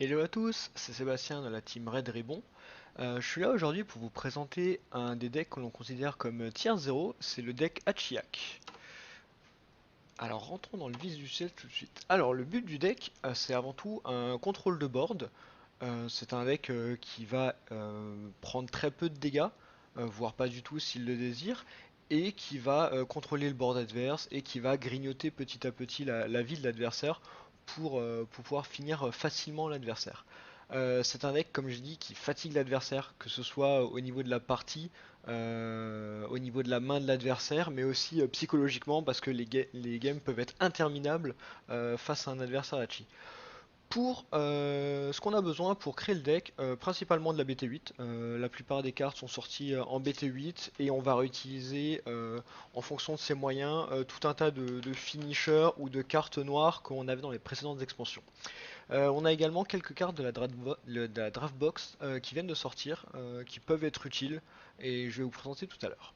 Hello à tous, c'est Sébastien de la team Red Ribbon. Je suis là aujourd'hui pour vous présenter un des decks que l'on considère comme tier 0, c'est le deck Hachiyak. Alors rentrons dans le vif du sujet tout de suite. Alors le but du deck, c'est avant tout un contrôle de board. C'est un deck qui va prendre très peu de dégâts, voire pas du tout s'il le désire, et qui va contrôler le board adverse et qui va grignoter petit à petit la vie de l'adversaire pour pouvoir finir facilement l'adversaire. C'est un deck, comme je dis, qui fatigue l'adversaire, que ce soit au niveau de la partie, au niveau de la main de l'adversaire, mais aussi psychologiquement, parce que les games peuvent être interminables face à un adversaire Hachi. Pour ce qu'on a besoin pour créer le deck, principalement de la BT8. La plupart des cartes sont sorties en BT8 et on va réutiliser en fonction de ses moyens tout un tas de finishers ou de cartes noires qu'on avait dans les précédentes expansions. On a également quelques cartes de la draft box qui viennent de sortir, qui peuvent être utiles et je vais vous présenter tout à l'heure.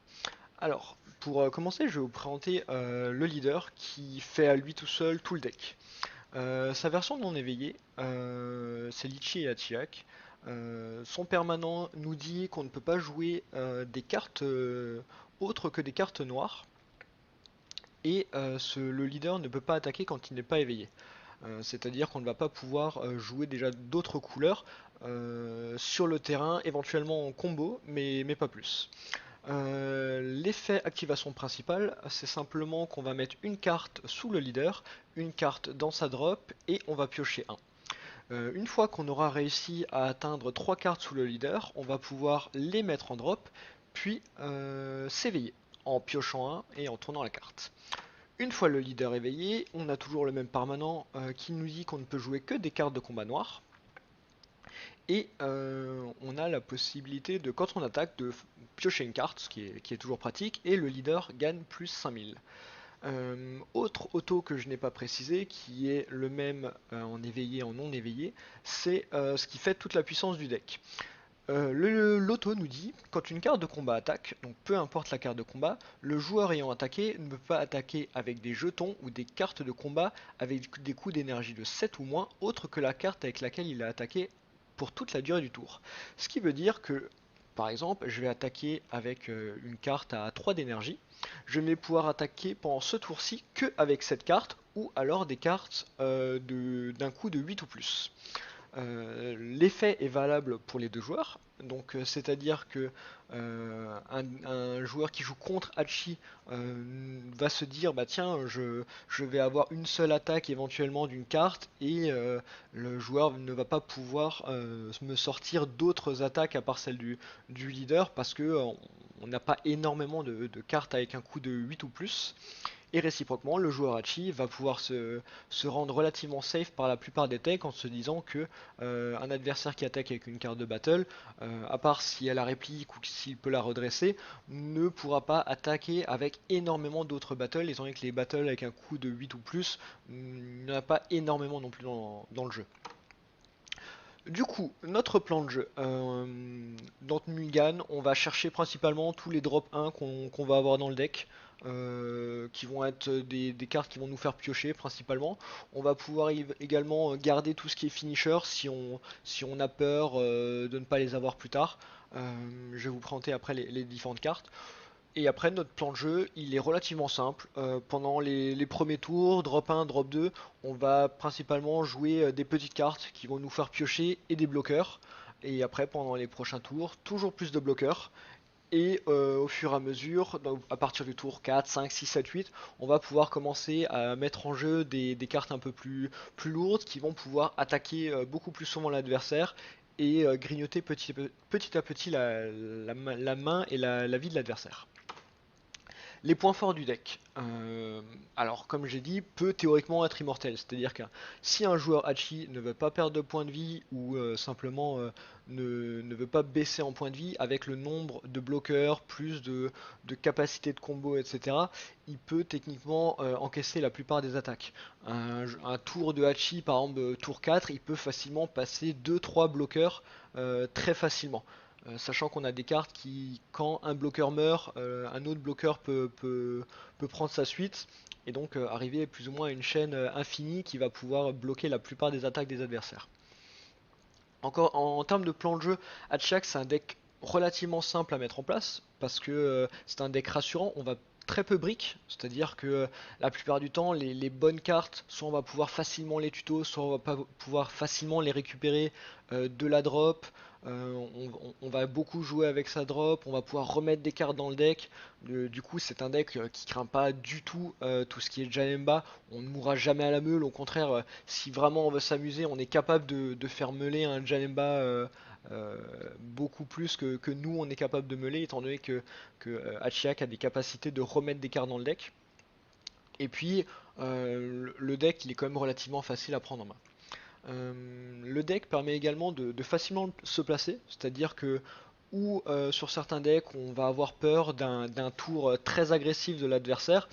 Alors, pour commencer, je vais vous présenter le leader qui fait à lui tout seul tout le deck. Sa version non éveillée, c'est Litchi et Hachiyak. Son permanent nous dit qu'on ne peut pas jouer des cartes autres que des cartes noires et le leader ne peut pas attaquer quand il n'est pas éveillé. C'est-à-dire qu'on ne va pas pouvoir jouer déjà d'autres couleurs sur le terrain, éventuellement en combo, mais pas plus. L'effet activation principale, c'est simplement qu'on va mettre une carte sous le leader, une carte dans sa drop, et on va piocher un. Une fois qu'on aura réussi à atteindre 3 cartes sous le leader, on va pouvoir les mettre en drop, puis s'éveiller en piochant un et en tournant la carte. Une fois le leader éveillé, on a toujours le même permanent qui nous dit qu'on ne peut jouer que des cartes de combat noir. Et on a la possibilité de, quand on attaque, de piocher une carte, ce qui est toujours pratique, et le leader gagne plus 5000. Autre auto que je n'ai pas précisé, qui est le même en éveillé et en non éveillé, c'est ce qui fait toute la puissance du deck. L'auto nous dit, quand une carte de combat attaque, donc peu importe la carte de combat, le joueur ayant attaqué ne peut pas attaquer avec des jetons ou des cartes de combat avec des coups d'énergie de 7 ou moins, autre que la carte avec laquelle il a attaqué pour toute la durée du tour. Ce qui veut dire que, par exemple, je vais attaquer avec une carte à 3 d'énergie, je ne vais pouvoir attaquer pendant ce tour-ci que avec cette carte, ou alors des cartes d'un coup de 8 ou plus. L'effet est valable pour les deux joueurs, donc c'est-à-dire que un joueur qui joue contre Hachi va se dire bah tiens je vais avoir une seule attaque éventuellement d'une carte et le joueur ne va pas pouvoir me sortir d'autres attaques à part celle du leader parce que on n'a pas énormément de cartes avec un coût de 8 ou plus. Et réciproquement, le joueur Hachi va pouvoir se rendre relativement safe par la plupart des decks en se disant que un adversaire qui attaque avec une carte de battle, à part si elle a réplique ou s'il peut la redresser, ne pourra pas attaquer avec énormément d'autres battles, étant donné que les battles avec un coût de 8 ou plus, il n'y en a pas énormément non plus dans le jeu. Du coup, notre plan de jeu, dans Mugan, on va chercher principalement tous les drop 1 qu'on va avoir dans le deck, qui vont être des cartes qui vont nous faire piocher principalement. On va pouvoir également garder tout ce qui est finisher si on a peur de ne pas les avoir plus tard. Je vais vous présenter après les différentes cartes. Et après, notre plan de jeu, il est relativement simple. Pendant les premiers tours, drop 1, drop 2, on va principalement jouer des petites cartes qui vont nous faire piocher et des bloqueurs. Et après, pendant les prochains tours, toujours plus de bloqueurs. Et au fur et à mesure, donc à partir du tour 4, 5, 6, 7, 8, on va pouvoir commencer à mettre en jeu des cartes un peu plus lourdes qui vont pouvoir attaquer beaucoup plus souvent l'adversaire et grignoter petit à petit la main et la vie de l'adversaire. Les points forts du deck. Alors, comme j'ai dit, peut théoriquement être immortel. C'est-à-dire que si un joueur Hachi ne veut pas perdre de points de vie ou simplement ne veut pas baisser en points de vie avec le nombre de bloqueurs, plus de capacité de combo, etc., il peut techniquement encaisser la plupart des attaques. Un tour de Hachi, par exemple, tour 4, il peut facilement passer deux trois bloqueurs très facilement. Sachant qu'on a des cartes qui, quand un bloqueur meurt, un autre bloqueur peut prendre sa suite et donc arriver plus ou moins à une chaîne infinie qui va pouvoir bloquer la plupart des attaques des adversaires. Encore en termes de plan de jeu, Hatchak c'est un deck relativement simple à mettre en place parce que c'est un deck rassurant. On va très peu brick, c'est-à-dire que la plupart du temps, les bonnes cartes, soit on va pouvoir facilement les tuto, soit on va pas pouvoir facilement les récupérer de la drop. On va beaucoup jouer avec sa drop, on va pouvoir remettre des cartes dans le deck. Du coup, c'est un deck qui craint pas du tout tout ce qui est Janemba. On ne mourra jamais à la meule. Au contraire, si vraiment on veut s'amuser, on est capable de faire meuler un Janemba euh, beaucoup plus que nous on est capable de meuler, étant donné que Hachiak a des capacités de remettre des cartes dans le deck. Et puis, le deck il est quand même relativement facile à prendre en main. Le deck permet également de facilement se placer, c'est-à-dire que ou sur certains decks on va avoir peur d'un tour très agressif de l'adversaire.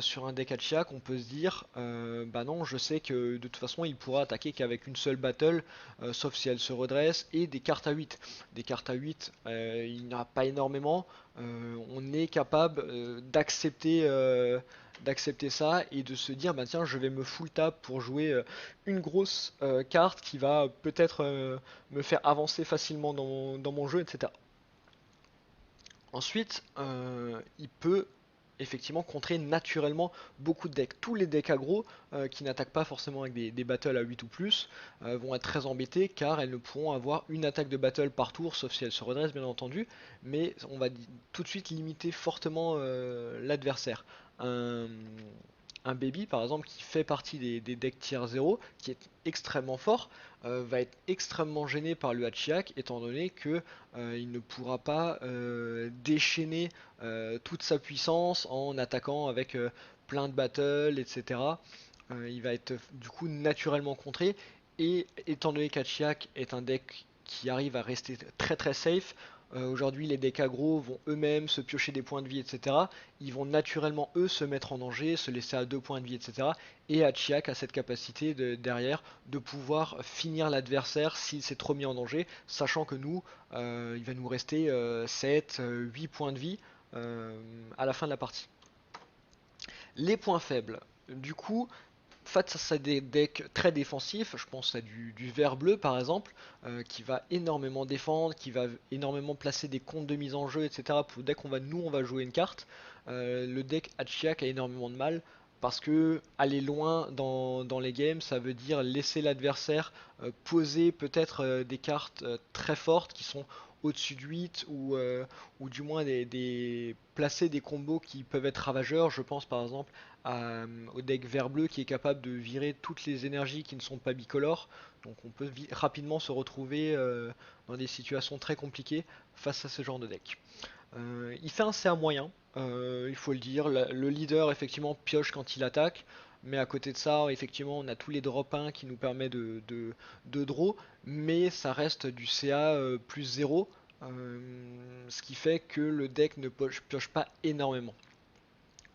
Sur un deck Hachiak, on peut se dire, bah non, je sais que de toute façon il pourra attaquer qu'avec une seule battle, sauf si elle se redresse, et des cartes à 8. Des cartes à 8, il n'y en a pas énormément. On est capable d'accepter ça et de se dire, bah tiens, je vais me full tap pour jouer une grosse carte qui va peut-être me faire avancer facilement dans mon jeu, etc. Ensuite, il peut effectivement contrer naturellement beaucoup de decks. Tous les decks aggro qui n'attaquent pas forcément avec des battles à 8 ou plus vont être très embêtés car elles ne pourront avoir une attaque de battle par tour, sauf si elles se redressent bien entendu, mais on va tout de suite limiter fortement l'adversaire. Un, un baby par exemple qui fait partie des decks tier 0, qui est extrêmement fort, va être extrêmement gêné par le Hachiak étant donné que il ne pourra pas déchaîner toute sa puissance en attaquant avec plein de battles, etc. Il va être du coup naturellement contré. Et étant donné qu'Hachiak est un deck qui arrive à rester très très safe, aujourd'hui les decks aggro vont eux-mêmes se piocher des points de vie, etc. Ils vont naturellement eux se mettre en danger, se laisser à 2 points de vie, etc. Et Hachiak a cette capacité derrière de pouvoir finir l'adversaire s'il s'est trop mis en danger, sachant que nous, il va nous rester 7, 8 points de vie à la fin de la partie. Les points faibles. Du coup, face à des decks très défensifs, je pense à du vert bleu par exemple, qui va énormément défendre, qui va énormément placer des comptes de mise en jeu, etc. Pour dès qu'on va nous on va jouer une carte, le deck Hachiak a énormément de mal parce que aller loin dans les games, ça veut dire laisser l'adversaire poser peut-être des cartes très fortes qui sont au-dessus de 8 ou du moins placer des combos qui peuvent être ravageurs. Je pense par exemple au deck vert bleu qui est capable de virer toutes les énergies qui ne sont pas bicolores. Donc on peut rapidement se retrouver dans des situations très compliquées face à ce genre de deck. Il fait un CA moyen, il faut le dire. Le leader effectivement pioche quand il attaque. Mais à côté de ça, effectivement, on a tous les drop 1 qui nous permet de draw, mais ça reste du CA plus 0, ce qui fait que le deck ne pioche pas énormément.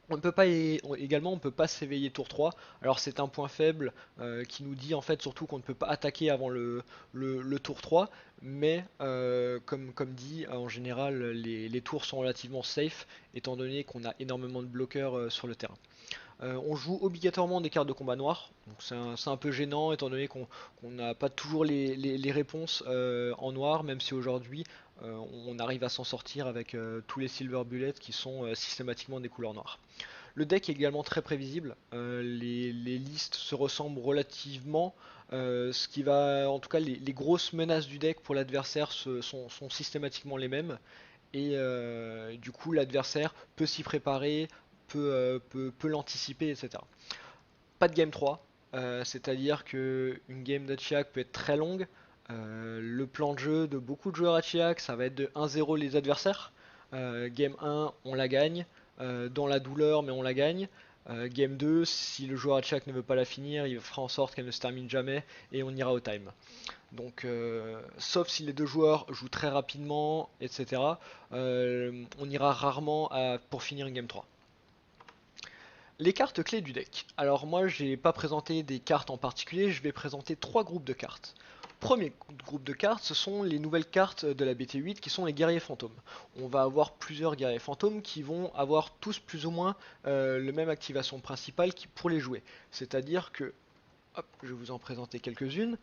On ne peut pas également on peut pas s'éveiller tour 3. Alors c'est un point faible qui nous dit en fait surtout qu'on ne peut pas attaquer avant le tour 3, mais comme dit en général les tours sont relativement safe étant donné qu'on a énormément de bloqueurs sur le terrain. On joue obligatoirement des cartes de combat noires, donc c'est un peu gênant étant donné qu'on n'a pas toujours les réponses en noir, même si aujourd'hui on arrive à s'en sortir avec tous les silver bullets qui sont systématiquement des couleurs noires. Le deck est également très prévisible, les listes se ressemblent relativement, ce qui va, en tout cas les grosses menaces du deck pour l'adversaire sont systématiquement les mêmes, et du coup l'adversaire peut s'y préparer, peut l'anticiper, etc. Pas de game 3, c'est-à-dire que une game de Chiak peut être très longue. Le plan de jeu de beaucoup de joueurs à Chiak, ça va être de 1-0 les adversaires. Game 1, on la gagne, dans la douleur, mais on la gagne. Game 2, si le joueur à Chiak ne veut pas la finir, il fera en sorte qu'elle ne se termine jamais et on ira au time. Donc, sauf si les deux joueurs jouent très rapidement, etc., on ira rarement pour finir une game 3. Les cartes clés du deck. Alors moi j'ai pas présenté des cartes en particulier, je vais présenter trois groupes de cartes. Premier groupe de cartes, ce sont les nouvelles cartes de la BT8 qui sont les guerriers fantômes. On va avoir plusieurs guerriers fantômes qui vont avoir tous plus ou moins le même activation principale pour les jouer. C'est-à-dire que Hop, je vais vous en présenter quelques-unes.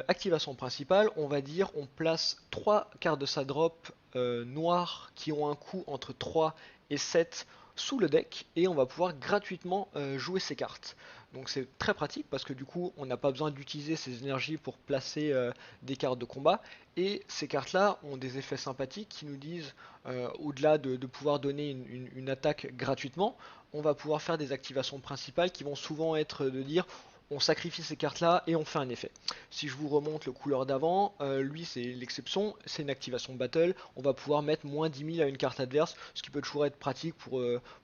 Activation principale, on va dire on place 3 cartes de sa drop noires qui ont un coût entre 3 et 7 sous le deck et on va pouvoir gratuitement jouer ces cartes. Donc c'est très pratique parce que du coup on n'a pas besoin d'utiliser ces énergies pour placer des cartes de combat et ces cartes là ont des effets sympathiques qui nous disent au-delà de pouvoir donner une attaque gratuitement, on va pouvoir faire des activations principales qui vont souvent être de dire on sacrifie ces cartes là et on fait un effet. Si je vous remonte le couleur d'avant, lui c'est l'exception, c'est une activation battle, on va pouvoir mettre moins 10 000 à une carte adverse, ce qui peut toujours être pratique pour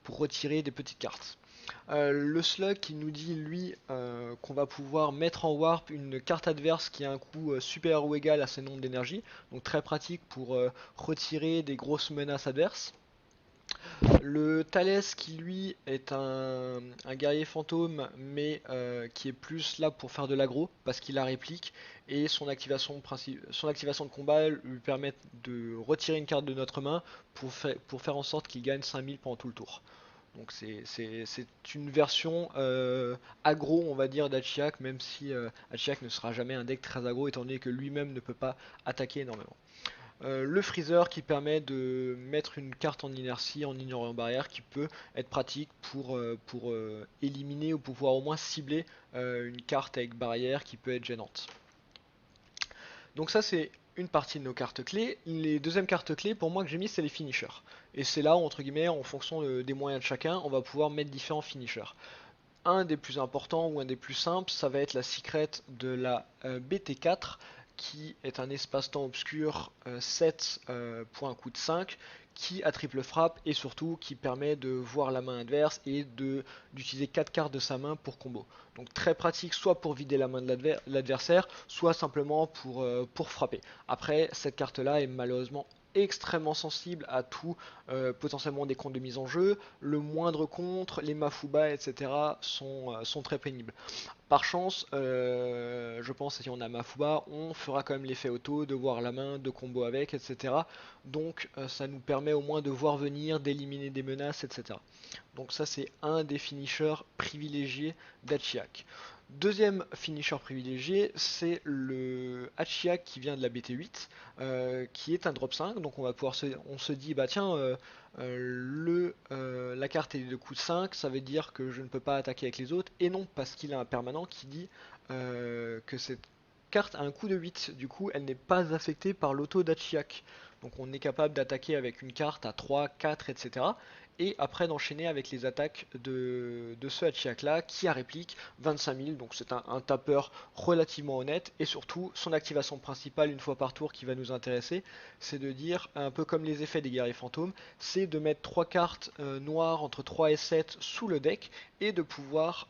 retirer des petites cartes. Le slug qui nous dit lui qu'on va pouvoir mettre en warp une carte adverse qui a un coût supérieur ou égal à ce nombre d'énergie, donc très pratique pour retirer des grosses menaces adverses. Le Thalès qui lui est un guerrier fantôme mais qui est plus là pour faire de l'aggro parce qu'il la réplique et son activation de combat lui permet de retirer une carte de notre main pour faire en sorte qu'il gagne 5000 pendant tout le tour. Donc c'est une version aggro on va dire d'Achiak même si Achiak ne sera jamais un deck très aggro étant donné que lui-même ne peut pas attaquer énormément. Le freezer qui permet de mettre une carte en inertie, en ignorant barrière, qui peut être pratique pour éliminer ou pour pouvoir au moins cibler une carte avec barrière qui peut être gênante. Donc ça c'est une partie de nos cartes clés. Les deuxièmes cartes clés pour moi que j'ai mis c'est les finishers. Et c'est là où entre guillemets en fonction des moyens de chacun on va pouvoir mettre différents finishers. Un des plus importants ou un des plus simples, ça va être la secret de la BT4 qui est un espace-temps obscur 7 pour un coût de 5 qui a triple frappe et surtout qui permet de voir la main adverse et d'utiliser 4 cartes de sa main pour combo. Donc très pratique soit pour vider la main de l'adversaire, soit simplement pour frapper. Après, cette carte là est malheureusement extrêmement sensible à tout potentiellement des comptes de mise en jeu, le moindre contre, les Mafuba, etc. sont très pénibles. Par chance, je pense que si on a Mafuba, on fera quand même l'effet auto, de voir la main, de combo avec, etc. Donc ça nous permet au moins de voir venir, d'éliminer des menaces, etc. Donc ça c'est un des finishers privilégiés d'Achiak. Deuxième finisher privilégié, c'est le Hachiak qui vient de la BT8, qui est un drop 5. Donc on se dit, bah tiens, la carte est de coût 5, ça veut dire que je ne peux pas attaquer avec les autres. Et non, parce qu'il a un permanent qui dit que cette carte a un coût de 8. Du coup, elle n'est pas affectée par l'auto d'Hachiak. Donc on est capable d'attaquer avec une carte à 3, 4, etc. Et après d'enchaîner avec les attaques de ce Hachiak là qui a réplique 25 000, donc c'est un tapeur relativement honnête, et surtout son activation principale une fois par tour qui va nous intéresser, c'est de dire, un peu comme les effets des guerriers fantômes, c'est de mettre 3 cartes noires entre 3 et 7 sous le deck, et de pouvoir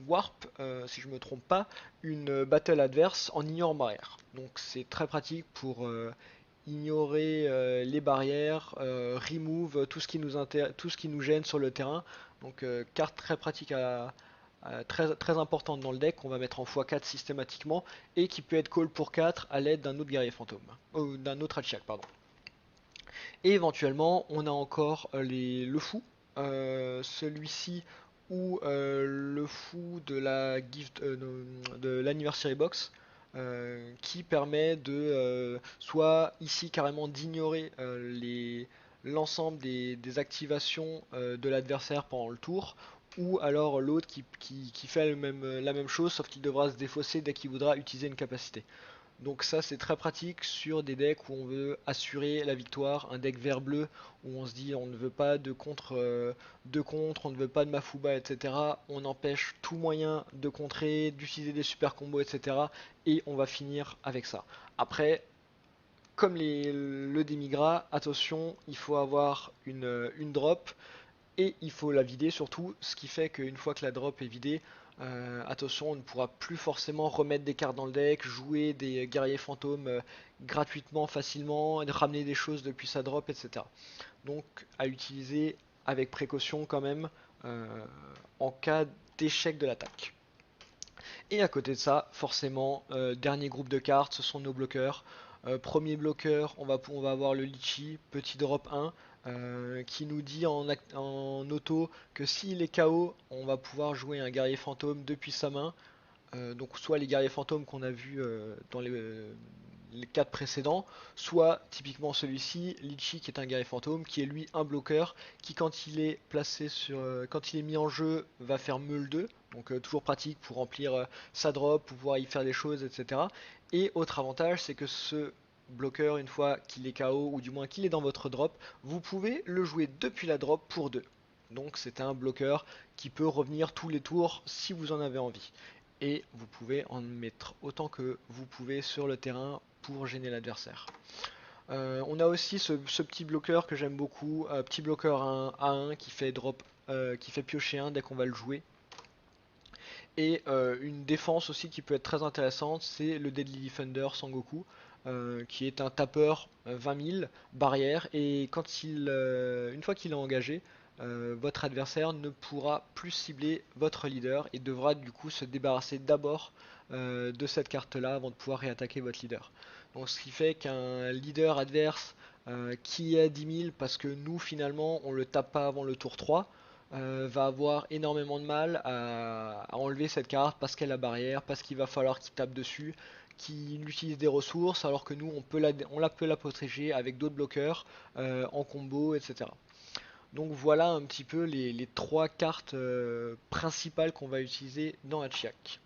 warp, si je me trompe pas, une battle adverse en ignorant barrière. Donc c'est très pratique pour ignorer les barrières, remove tout ce qui nous gêne sur le terrain. Donc carte très pratique très importante dans le deck qu'on va mettre en x4 systématiquement et qui peut être call pour 4 à l'aide d'un autre guerrier fantôme, d'un autre Hachiak, pardon. Et éventuellement on a encore le fou, celui-ci ou le fou de la gift de l'anniversary box qui permet de soit ici carrément d'ignorer l'ensemble des activations de l'adversaire pendant le tour, ou alors l'autre qui fait la même chose sauf qu'il devra se défausser dès qu'il voudra utiliser une capacité. Donc ça c'est très pratique sur des decks où on veut assurer la victoire, un deck vert-bleu où on se dit on ne veut pas de contre, on ne veut pas de Mafuba, etc. On empêche tout moyen de contrer, d'utiliser des super combos, etc. Et on va finir avec ça. Après, comme le démigra, attention, il faut avoir une drop et il faut la vider surtout, ce qui fait qu'une fois que la drop est vidée, attention, on ne pourra plus forcément remettre des cartes dans le deck, jouer des guerriers fantômes gratuitement, facilement, ramener des choses depuis sa drop, etc. Donc à utiliser avec précaution quand même euh, en cas d'échec de l'attaque. Et à côté de ça, forcément, dernier groupe de cartes, ce sont nos bloqueurs. Premier bloqueur, on va avoir le Litchi, petit drop 1, qui nous dit en auto que s'il est KO, on va pouvoir jouer un guerrier fantôme depuis sa main. Donc soit les guerriers fantômes qu'on a vus dans les 4 précédents, soit typiquement celui-ci, Litchi qui est un guerrier fantôme, qui est lui un bloqueur, qui quand il est placé quand il est mis en jeu, va faire meule 2, donc toujours pratique pour remplir sa drop, pouvoir y faire des choses, etc. Et autre avantage, c'est que ce bloqueur, une fois qu'il est KO, ou du moins qu'il est dans votre drop, vous pouvez le jouer depuis la drop pour 2. Donc c'est un bloqueur qui peut revenir tous les tours si vous en avez envie. Et vous pouvez en mettre autant que vous pouvez sur le terrain pour gêner l'adversaire. On a aussi ce petit bloqueur que j'aime beaucoup, petit bloqueur à 1 qui fait drop, qui fait piocher 1 dès qu'on va le jouer. Et une défense aussi qui peut être très intéressante, c'est le Deadly Defender Sangoku, qui est un tapeur 20 000 barrière, et une fois qu'il est engagé, votre adversaire ne pourra plus cibler votre leader et devra du coup se débarrasser d'abord de cette carte là avant de pouvoir réattaquer votre leader. Donc ce qui fait qu'un leader adverse qui est à 10 000 parce que nous finalement on le tape pas avant le tour 3, va avoir énormément de mal à enlever cette carte parce qu'elle a barrière, parce qu'il va falloir qu'il tape dessus, qu'il utilise des ressources, alors que nous on peut la protéger avec d'autres bloqueurs en combo, etc. Donc voilà un petit peu les 3 cartes principales qu'on va utiliser dans Hachiak.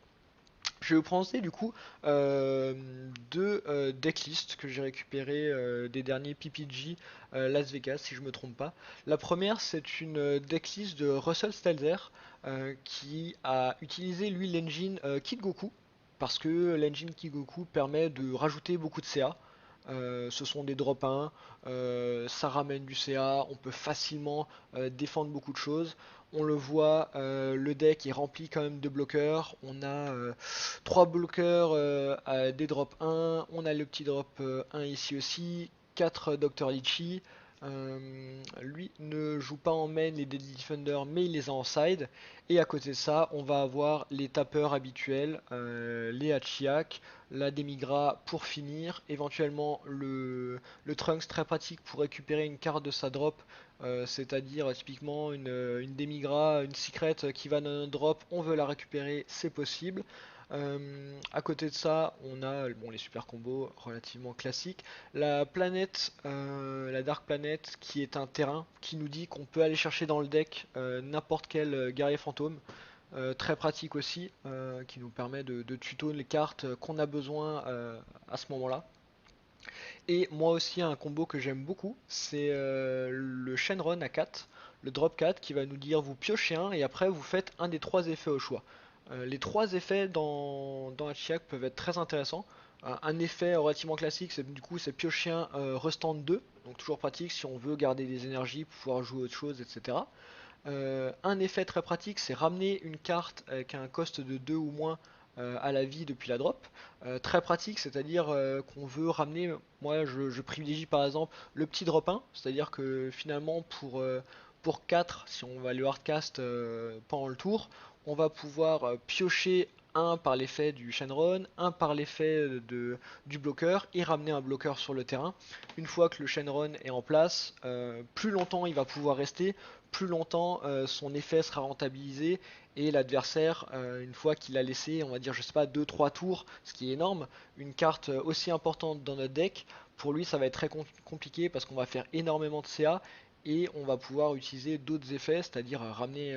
Je vais vous présenter du coup deux decklists que j'ai récupérées des derniers PPG Las Vegas si je me trompe pas. La première c'est une decklist de Russell Stelzer qui a utilisé lui l'engine Kid Goku parce que l'engine Kid Goku permet de rajouter beaucoup de CA. Ce sont des drop 1, ça ramène du CA, on peut facilement défendre beaucoup de choses. On le voit, le deck est rempli quand même de bloqueurs. On a 3 bloqueurs à des drop 1, on a le petit drop 1 ici aussi, 4 Dr. Litchi. Lui ne joue pas en main les Deadly Defender mais il les a en side. Et à côté de ça, on va avoir les tapeurs habituels, les Hachiak, la Demigra pour finir, éventuellement le Trunks très pratique pour récupérer une carte de sa drop, c'est-à-dire typiquement une Demigra, une Secret qui va dans notre drop, on veut la récupérer, c'est possible. À côté de ça, on a bon, les super combos relativement classiques. La planète, la Dark Planet, qui est un terrain qui nous dit qu'on peut aller chercher dans le deck n'importe quel guerrier fantôme. Très pratique aussi, qui nous permet de tuto les cartes qu'on a besoin à ce moment-là. Et moi aussi un combo que j'aime beaucoup, c'est le Shenron à 4, le drop 4 qui va nous dire vous piochez un et après vous faites un des 3 effets au choix. Les 3 effets dans Hachiak peuvent être très intéressants. Un effet relativement classique, c'est du coup c'est piocher un restand 2, donc toujours pratique si on veut garder des énergies, pouvoir jouer autre chose, etc. Un effet très pratique, c'est ramener une carte avec un cost de 2 ou moins à la vie depuis la drop. Très pratique, c'est-à-dire qu'on veut ramener, moi je privilégie par exemple le petit drop 1, c'est-à-dire que finalement pour 4, si on va le hardcast pendant le tour, on va pouvoir piocher un par l'effet du Shenron, un par l'effet du bloqueur et ramener un bloqueur sur le terrain. Une fois que le Shenron est en place, plus longtemps il va pouvoir rester, plus longtemps son effet sera rentabilisé et l'adversaire, une fois qu'il a laissé, on va dire, je sais pas, 2-3 tours, ce qui est énorme, une carte aussi importante dans notre deck, pour lui ça va être très compliqué parce qu'on va faire énormément de CA et on va pouvoir utiliser d'autres effets, c'est-à-dire ramener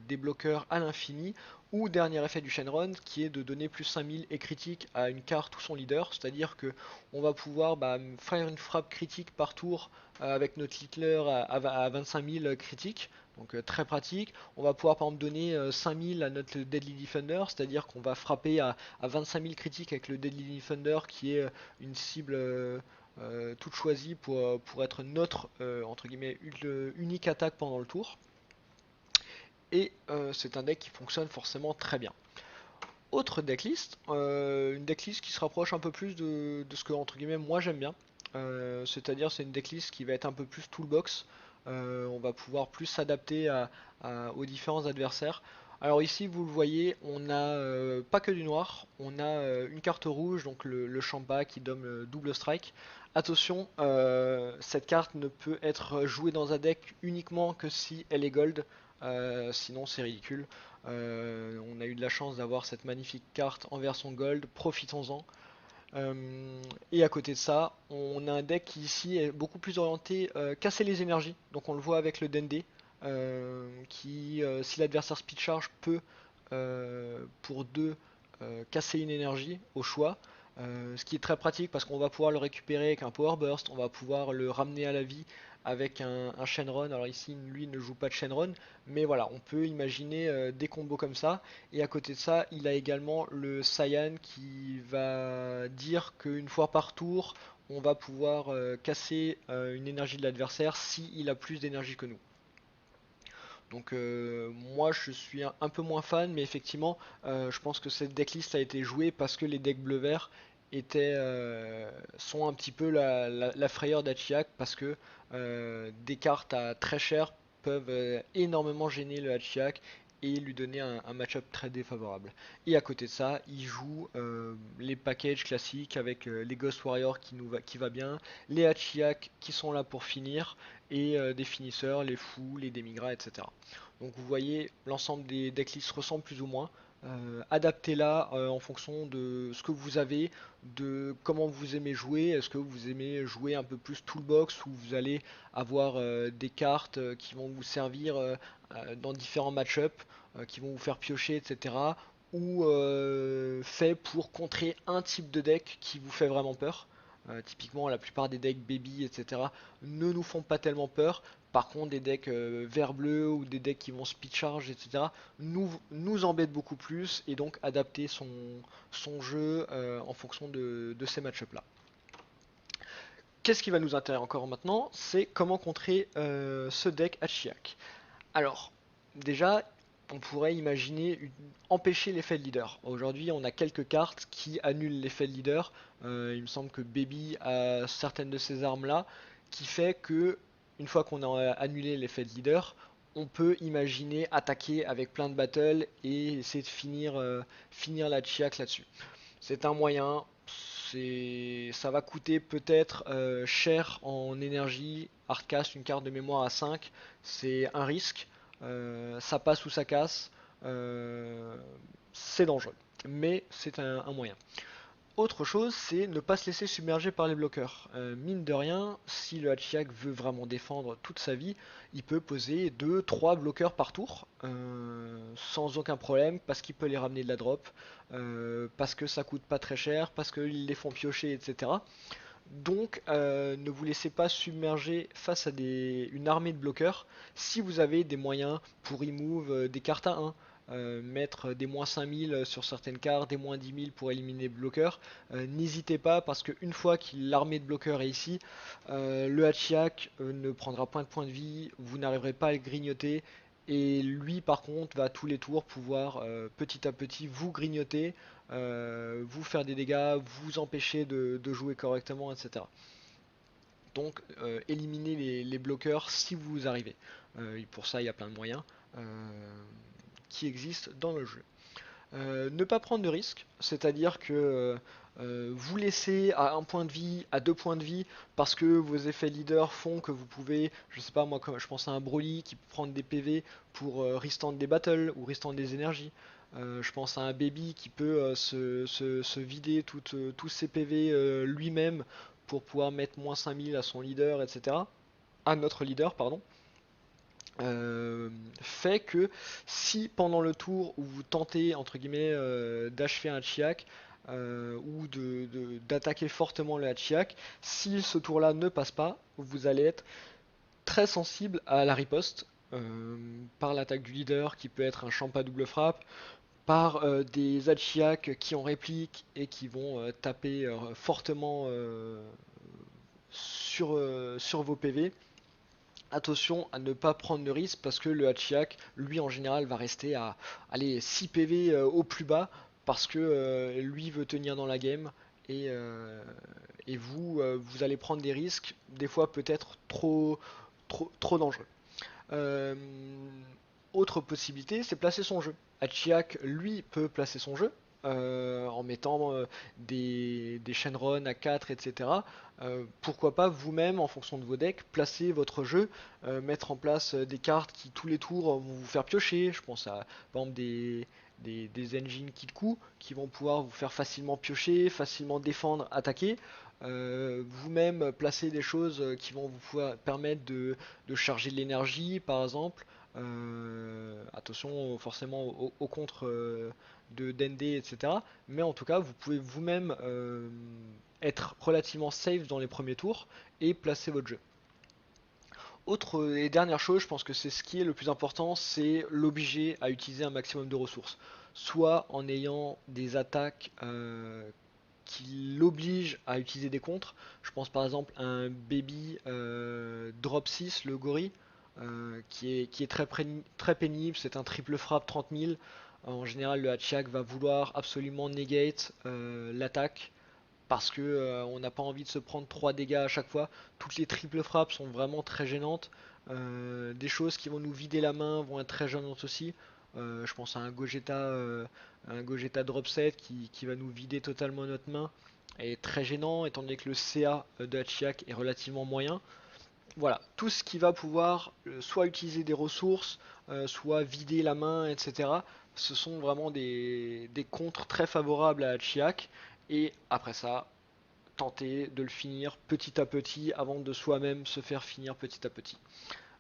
des bloqueurs à l'infini, ou dernier effet du Shenron qui est de donner plus 5000 et critique à une carte ou son leader, c'est-à-dire que on va pouvoir faire une frappe critique par tour avec notre Hitler à 25 000 critiques, donc très pratique. On va pouvoir par exemple donner 5000 à notre Deadly Defender, c'est-à-dire qu'on va frapper à 25 000 critiques avec le Deadly Defender qui est une cible toute choisie pour être notre entre guillemets unique attaque pendant le tour. Et c'est un deck qui fonctionne forcément très bien. Autre decklist, une decklist qui se rapproche un peu plus de ce que entre guillemets moi j'aime bien. C'est-à-dire c'est une decklist qui va être un peu plus toolbox. On va pouvoir plus s'adapter aux différents adversaires. Alors ici, vous le voyez, on a pas que du noir, on a une carte rouge, donc le Champa qui donne le double strike. Attention, cette carte ne peut être jouée dans un deck uniquement que si elle est gold, sinon c'est ridicule. On a eu de la chance d'avoir cette magnifique carte en version gold, profitons-en. Et à côté de ça, on a un deck qui ici est beaucoup plus orienté casser les énergies. Donc on le voit avec le Dende, qui, si l'adversaire speed charge, peut pour 2 casser une énergie au choix. Ce qui est très pratique parce qu'on va pouvoir le récupérer avec un Power Burst, on va pouvoir le ramener à la vie avec un Shenron. Alors ici, lui ne joue pas de Shenron, mais voilà, on peut imaginer des combos comme ça. Et à côté de ça, il a également le Saiyan qui va dire qu'une fois par tour, on va pouvoir casser une énergie de l'adversaire s'il a plus d'énergie que nous. Donc moi je suis un peu moins fan, mais effectivement je pense que cette decklist a été jouée parce que les decks bleu-vert sont un petit peu la frayeur d'Hachiyak parce que des cartes à très cher peuvent énormément gêner le Hachiyak et lui donner un match-up très défavorable. Et à côté de ça, il joue les packages classiques avec les Ghost Warriors qui va bien, les Hachiyak qui sont là pour finir, et des finisseurs, les fous, les démigras, etc. Donc vous voyez, l'ensemble des decklists ressemblent plus ou moins. Adaptez-la en fonction de ce que vous avez, de comment vous aimez jouer. Est-ce que vous aimez jouer un peu plus toolbox où vous allez avoir des cartes qui vont vous servir dans différents match-ups, qui vont vous faire piocher, etc. Ou fait pour contrer un type de deck qui vous fait vraiment peur. Typiquement, la plupart des decks baby, etc., ne nous font pas tellement peur. Par contre, des decks vert-bleu ou des decks qui vont speed charge, etc., nous embêtent beaucoup plus et donc adapter son jeu en fonction de ces match-ups là. Qu'est-ce qui va nous intéresser encore maintenant? C'est comment contrer ce deck Hachiyak. Alors, déjà, on pourrait imaginer empêcher l'effet de leader. Aujourd'hui, on a quelques cartes qui annulent l'effet de leader. Il me semble que Baby a certaines de ces armes-là, qui fait que, une fois qu'on a annulé l'effet de leader, on peut imaginer attaquer avec plein de battles et essayer de finir la Chiak là-dessus. C'est un moyen, ça va coûter peut-être cher en énergie. Hardcast, une carte de mémoire à 5, c'est un risque. Ça passe ou ça casse. Euh, c'est dangereux, mais c'est un moyen. Autre chose, c'est ne pas se laisser submerger par les bloqueurs. Mine de rien, si le Hachiyak veut vraiment défendre toute sa vie, il peut poser 2-3 bloqueurs par tour, sans aucun problème, parce qu'il peut les ramener de la drop, parce que ça coûte pas très cher, parce qu'ils les font piocher, etc. Donc ne vous laissez pas submerger face à une armée de bloqueurs. Si vous avez des moyens pour remove des cartes à 1, mettre des moins 5000 sur certaines cartes, des moins 10 000 pour éliminer les bloqueurs, n'hésitez pas parce qu'une fois que l'armée de bloqueurs est ici, le Hachiyak ne prendra point de points de vie, vous n'arriverez pas à le grignoter. Et lui par contre va tous les tours pouvoir petit à petit vous grignoter, vous faire des dégâts, vous empêcher de jouer correctement, etc. Donc éliminez les bloqueurs si vous arrivez. Pour ça il y a plein de moyens qui existent dans le jeu. Ne pas prendre de risques, c'est-à-dire que vous laissez à un point de vie, à 2 points de vie, parce que vos effets leader font que vous pouvez, je sais pas moi, comme je pense à un Broly qui peut prendre des PV pour restand des battles ou restand des énergies. Je pense à un Baby qui peut se vider tous ses PV lui-même pour pouvoir mettre moins 5000 à son leader, etc. À notre leader, pardon. Fait que si pendant le tour où vous tentez entre guillemets d'achever un Chiak ou d'attaquer fortement le Hachiyak, si ce tour là ne passe pas, vous allez être très sensible à la riposte par l'attaque du leader qui peut être un champ à double frappe, par des Hachiyak qui en réplique et qui vont taper fortement sur vos PV. Attention à ne pas prendre de risque parce que le Hachiyak, lui en général, va rester à 6 PV au plus bas parce que lui veut tenir dans la game et vous allez prendre des risques, des fois peut-être trop dangereux. Euh, Autre possibilité, c'est placer son jeu. Hachiyak, lui, peut placer son jeu en mettant des Shenron à 4, etc. Pourquoi pas vous-même, en fonction de vos decks, placer votre jeu, mettre en place des cartes qui tous les tours vont vous faire piocher. Je pense à par exemple des engines Kitku qui vont pouvoir vous faire facilement piocher, facilement défendre, attaquer. Vous-même placer des choses qui vont vous pouvoir permettre de charger de l'énergie par exemple. Attention forcément au contre de Dende, etc. Mais en tout cas, vous pouvez vous-même être relativement safe dans les premiers tours et placer votre jeu. Autre et dernière chose, je pense que c'est ce qui est le plus important, c'est l'obliger à utiliser un maximum de ressources. Soit en ayant des attaques qui l'obligent à utiliser des contres. Je pense par exemple à un Baby Drop 6, le gorille, qui est très pénible. C'est un triple frappe 30 000. En général, le Hachiak va vouloir absolument negate l'attaque parce que on n'a pas envie de se prendre 3 dégâts à chaque fois. Toutes les triples frappes sont vraiment très gênantes. Des choses qui vont nous vider la main vont être très gênantes aussi. Je pense à un Gogeta Drop Set qui va nous vider totalement notre main. Et très gênant étant donné que le CA de Hachiak est relativement moyen. Voilà, tout ce qui va pouvoir soit utiliser des ressources, soit vider la main, etc. Ce sont vraiment des contres très favorables à Hachiak. Et après ça, tenter de le finir petit à petit avant de soi-même se faire finir petit à petit.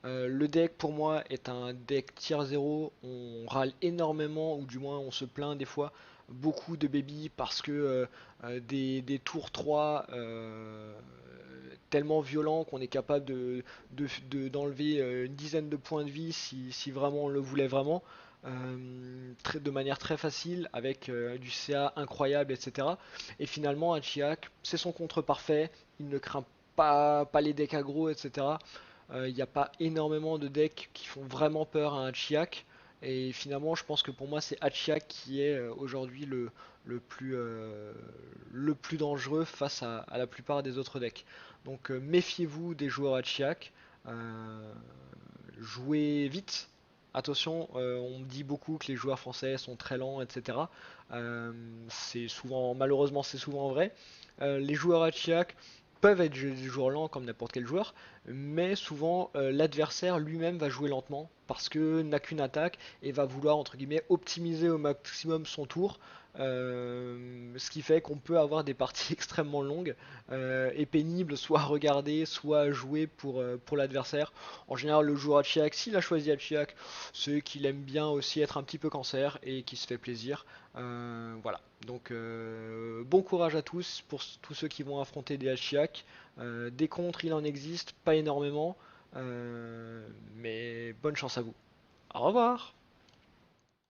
Le deck pour moi est un deck tier 0, on râle énormément ou du moins on se plaint des fois beaucoup de baby parce que des tours 3 tellement violents qu'on est capable d'enlever une dizaine de points de vie si vraiment on le voulait vraiment. De manière très facile avec du CA incroyable, etc. Et finalement Hachiak c'est son contre parfait, il ne craint pas les decks aggro, etc. Il n'y a pas énormément de decks qui font vraiment peur à Hachiak. Et finalement, je pense que pour moi, c'est Hachiak qui est aujourd'hui le plus dangereux face à la plupart des autres decks. Donc méfiez-vous des joueurs Hachiak. Euh, Jouez vite. Attention, on me dit beaucoup que les joueurs français sont très lents, etc. C'est souvent, malheureusement, c'est souvent vrai. Les joueurs Hachiak peuvent être des joueurs lents comme n'importe quel joueur, mais souvent l'adversaire lui-même va jouer lentement parce que n'a qu'une attaque et va vouloir entre guillemets optimiser au maximum son tour. Ce qui fait qu'on peut avoir des parties extrêmement longues et pénibles, soit à regarder, soit à jouer pour l'adversaire. En général, le joueur Hachiak, s'il a choisi Hachiak, c'est qu'il aime bien aussi être un petit peu cancer et qui se fait plaisir. Voilà. Donc bon courage à tous pour tous ceux qui vont affronter des Hachiak. Des contres, il en existe, pas énormément, mais bonne chance à vous. Au revoir.